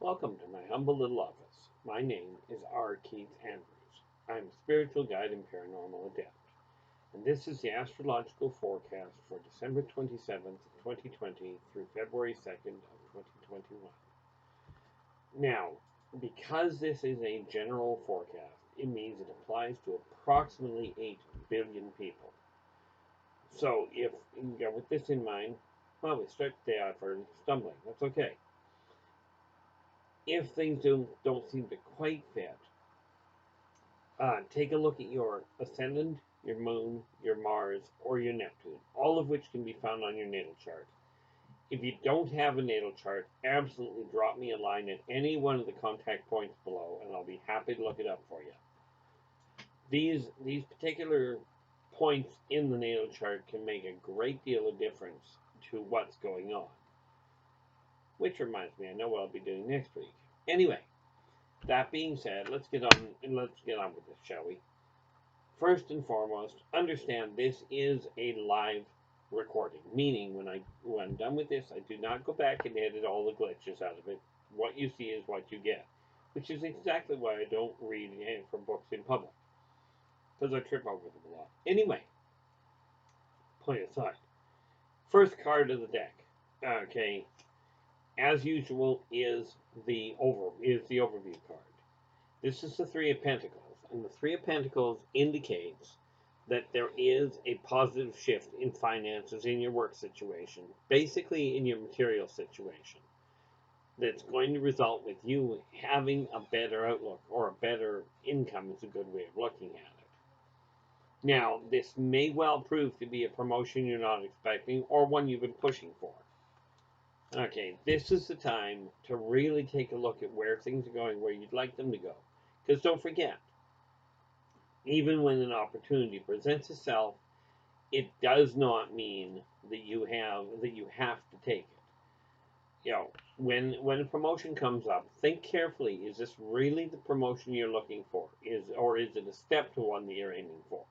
Welcome to my humble little office. My name is R. Keith Andrews. I'm a spiritual guide and paranormal adept, and this is the astrological forecast for December 27th, 2020 through February 2nd of 2021. Now, because this is a general forecast, it means it applies to approximately 8 billion people. So if you go with this in mind, well, we start the day off stumbling. That's okay. If things don't seem to quite fit, take a look at your ascendant, your moon, your Mars, or your Neptune, all of which can be found on your natal chart. If you don't have a natal chart, absolutely drop me a line at any one of the contact points below, and I'll be happy to look it up for you. These particular points in the natal chart can make a great deal of difference to what's going on. Which reminds me, I know what I'll be doing next week. Anyway, that being said, let's get on with this, shall we? First and foremost, understand this is a live recording, meaning when I'm done with this, I do not go back and edit all the glitches out of it. What you see is what you get, which is exactly why I don't read from books in public, because I trip over them a lot. Anyway, point aside. First card of the deck, okay, as usual, is the overview card. This is the Three of Pentacles, and the Three of Pentacles indicates that there is a positive shift in finances in your work situation, basically in your material situation, that's going to result with you having a better outlook, or a better income is a good way of looking at it. Now, this may well prove to be a promotion you're not expecting, or one you've been pushing for. Okay, this is the time to really take a look at where things are going, where you'd like them to go. Because don't forget, even when an opportunity presents itself, it does not mean that you have to take it. You know, when a promotion comes up, think carefully, is this really the promotion you're looking for? Or is it a step to one that you're aiming for?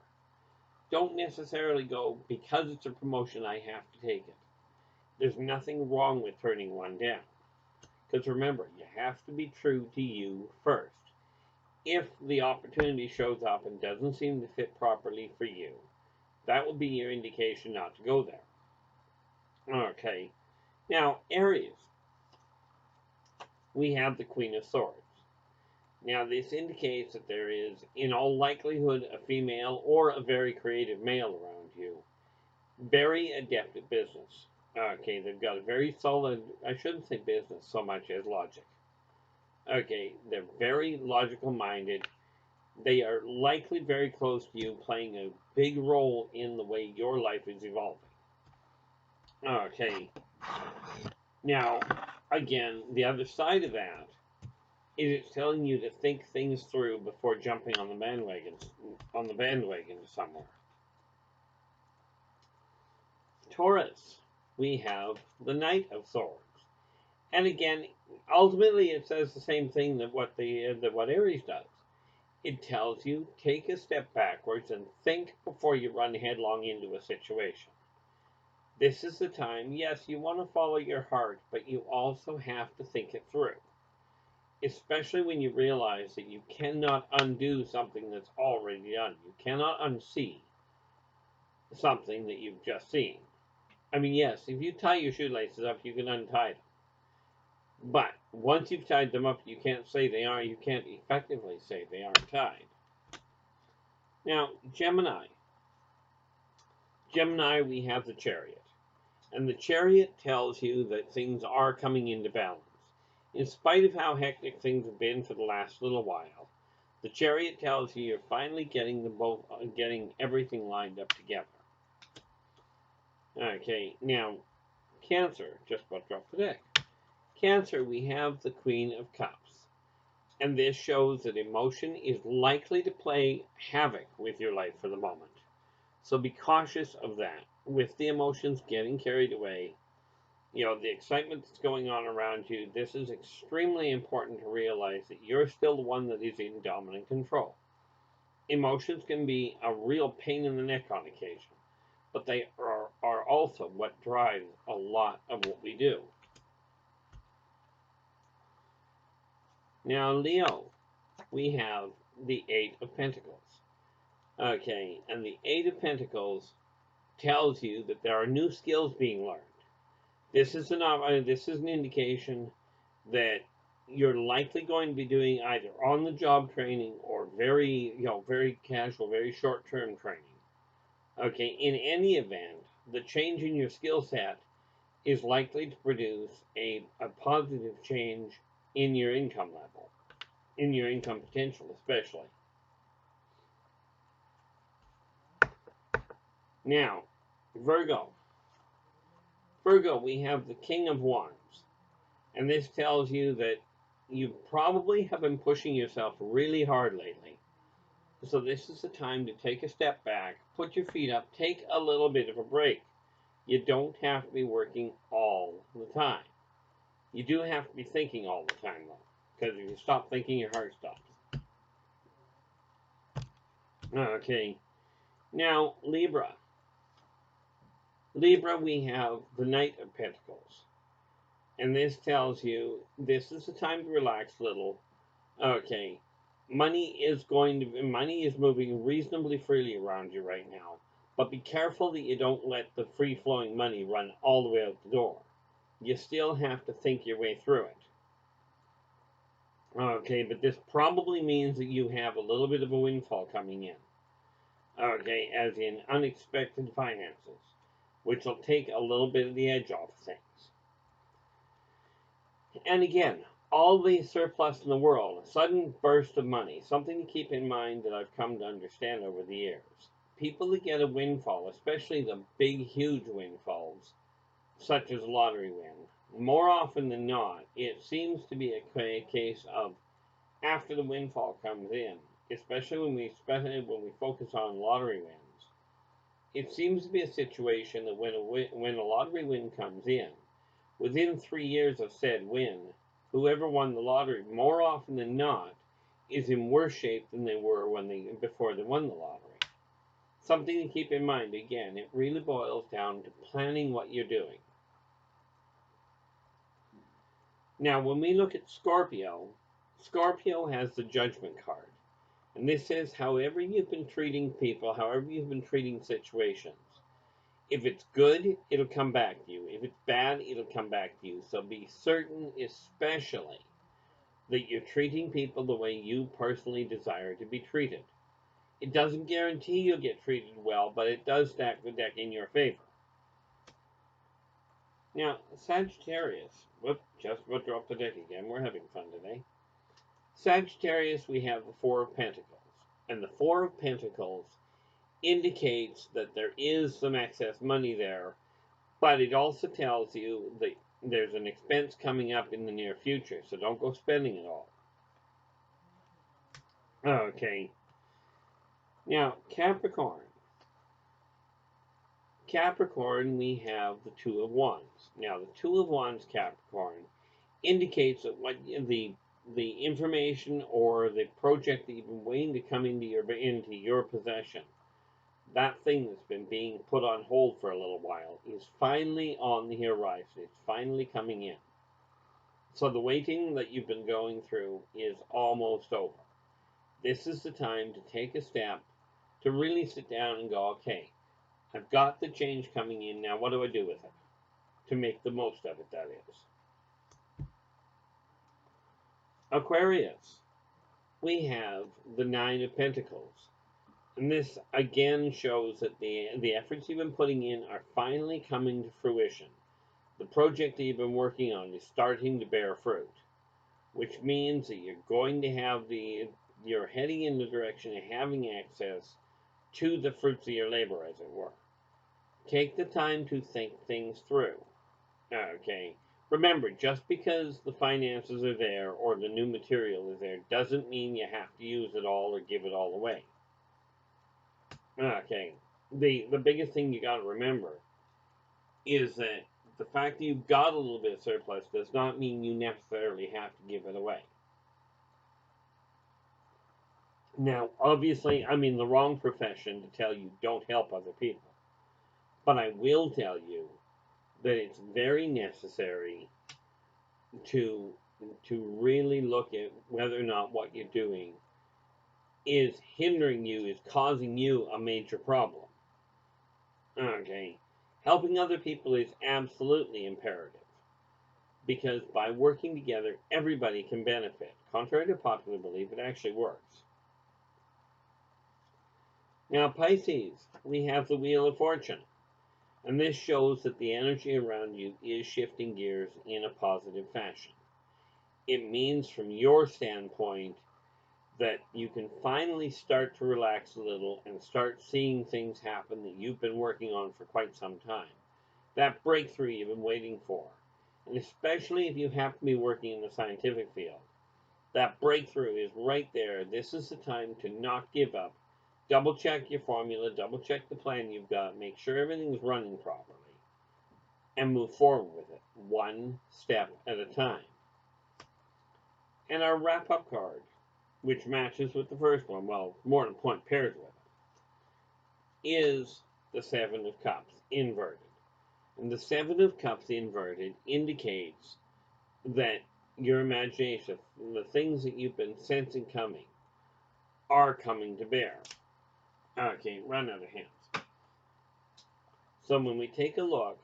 Don't necessarily go, because it's a promotion, I have to take it. There's nothing wrong with turning one down. Because remember, you have to be true to you first. If the opportunity shows up and doesn't seem to fit properly for you, that will be your indication not to go there. Okay. Now, Aries. We have the Queen of Swords. Now, this indicates that there is, in all likelihood, a female or a very creative male around you. Very adept at business. Okay, they've got a very solid, I shouldn't say business so much as logic. Okay, they're very logical minded. They are likely very close to you, playing a big role in the way your life is evolving. Okay, now, again, the other side of that is it's telling you to think things through before jumping on the bandwagon to somewhere. Taurus, we have the Knight of Swords. And again, ultimately it says the same thing that what Aries does. It tells you, take a step backwards and think before you run headlong into a situation. This is the time, yes, you want to follow your heart, but you also have to think it through. Especially when you realize that you cannot undo something that's already done. You cannot unsee something that you've just seen. I mean, yes, if you tie your shoelaces up, you can untie them. But once you've tied them up, you can't effectively say they aren't tied. Now, Gemini. Gemini, we have the Chariot. And the Chariot tells you that things are coming into balance. In spite of how hectic things have been for the last little while, the Chariot tells you you're finally getting everything lined up together. Okay, now, Cancer, just about dropped the deck. Cancer, we have the Queen of Cups. And this shows that emotion is likely to play havoc with your life for the moment. So be cautious of that. With the emotions getting carried away, you know, the excitement that's going on around you, this is extremely important to realize that you're still the one that is in dominant control. Emotions can be a real pain in the neck on occasion, but they are also what drives a lot of what we do. Now, Leo, we have the Eight of Pentacles. Okay, and the Eight of Pentacles tells you that there are new skills being learned. This is an indication that you're likely going to be doing either on-the-job training or very casual, very short-term training. Okay, in any event, the change in your skill set is likely to produce a positive change in your income level, in your income potential especially. Now, Virgo. Virgo, we have the King of Wands. And this tells you that you probably have been pushing yourself really hard lately. So this is the time to take a step back, put your feet up, take a little bit of a break. You don't have to be working all the time. You do have to be thinking all the time, though, because if you stop thinking, your heart stops. Okay. Now, Libra. Libra, we have the Knight of Pentacles. And this tells you this is the time to relax a little. Okay. Money is moving reasonably freely around you right now. But be careful that you don't let the free-flowing money run all the way out the door. You still have to think your way through it. Okay, but this probably means that you have a little bit of a windfall coming in. Okay, as in unexpected finances, which will take a little bit of the edge off of things. And again, all the surplus in the world, a sudden burst of money, something to keep in mind that I've come to understand over the years. People that get a windfall, especially the big, huge windfalls, such as lottery win, more often than not, it seems to be a case of after the windfall comes in, especially when we focus on lottery wins, it seems to be a situation that when a lottery win comes in, within 3 years of said win, whoever won the lottery, more often than not, is in worse shape than they were before they won the lottery. Something to keep in mind, again, it really boils down to planning what you're doing. Now, when we look at Scorpio, Scorpio has the Judgment card. And this says, however you've been treating people, however you've been treating situations, if it's good, it'll come back to you. If it's bad, it'll come back to you. So be certain, especially, that you're treating people the way you personally desire to be treated. It doesn't guarantee you'll get treated well, but it does stack the deck in your favor. Now, Sagittarius. Just about dropped the deck again. We're having fun today. Sagittarius, we have the Four of Pentacles. And the Four of Pentacles indicates that there is some excess money there, but it also tells you that there's an expense coming up in the near future, so don't go spending it all. Okay. Now, Capricorn. Capricorn, we have the Two of Wands. Now, the Two of Wands, Capricorn, indicates that what the information or the project that you've been waiting to come into your possession, that thing that's been being put on hold for a little while, is finally on the horizon. It's finally coming in. So the waiting that you've been going through is almost over. This is the time to take a step to really sit down and go, okay, I've got the change coming in, now what do I do with it? To make the most of it, that is. Aquarius, we have the Nine of Pentacles. And this again shows that the efforts you've been putting in are finally coming to fruition. The project that you've been working on is starting to bear fruit, which means that you're going to have you're heading in the direction of having access to the fruits of your labor, as it were. Take the time to think things through. Okay. Remember, just because the finances are there or the new material is there doesn't mean you have to use it all or give it all away. Okay. The biggest thing you got to remember is that the fact that you've got a little bit of surplus does not mean you necessarily have to give it away. Now, obviously, I'm in the wrong profession to tell you don't help other people. But I will tell you that it's very necessary to to really look at whether or not what you're doing is hindering you, is causing you a major problem. Okay. Helping other people is absolutely imperative, because by working together, everybody can benefit. Contrary to popular belief, it actually works. Now, Pisces, we have the Wheel of Fortune, and this shows that the energy around you is shifting gears in a positive fashion. It means, from your standpoint, that you can finally start to relax a little and start seeing things happen that you've been working on for quite some time. That breakthrough you've been waiting for. And especially if you happen to be working in the scientific field, that breakthrough is right there. This is the time to not give up. Double check your formula, double check the plan you've got, make sure everything's running properly, and move forward with it, one step at a time. And our wrap-up card, which matches with the first one, well, more than point pairs with it, is the Seven of Cups, inverted. And the Seven of Cups inverted indicates that your imagination, the things that you've been sensing coming, are coming to bear. Okay, run out of hands. So when we take a look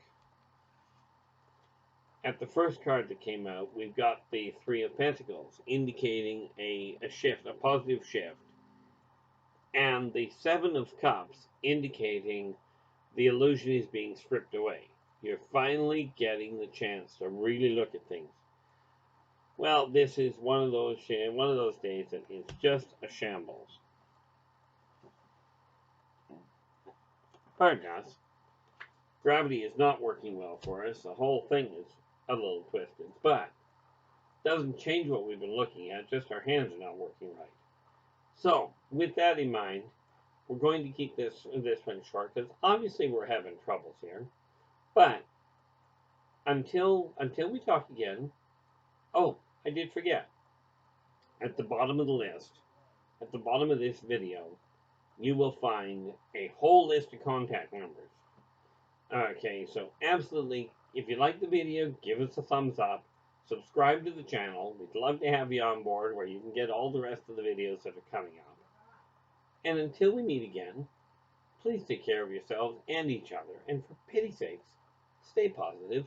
at the first card that came out, we've got the Three of Pentacles, indicating a shift, a positive shift. And the Seven of Cups, indicating the illusion is being stripped away. You're finally getting the chance to really look at things. Well, this is one of those days that is just a shambles. Pardon us. Gravity is not working well for us. The whole thing is a little twisted, but doesn't change what we've been looking at. Just our hands are not working right. So, with that in mind, we're going to keep this one short, because obviously we're having troubles here. But until we talk again, oh, I did forget. At the bottom of the list, at the bottom of this video, you will find a whole list of contact numbers. Okay, so absolutely, if you like the video, give us a thumbs up. Subscribe to the channel. We'd love to have you on board, where you can get all the rest of the videos that are coming up. And until we meet again, please take care of yourselves and each other. And for pity's sakes, stay positive.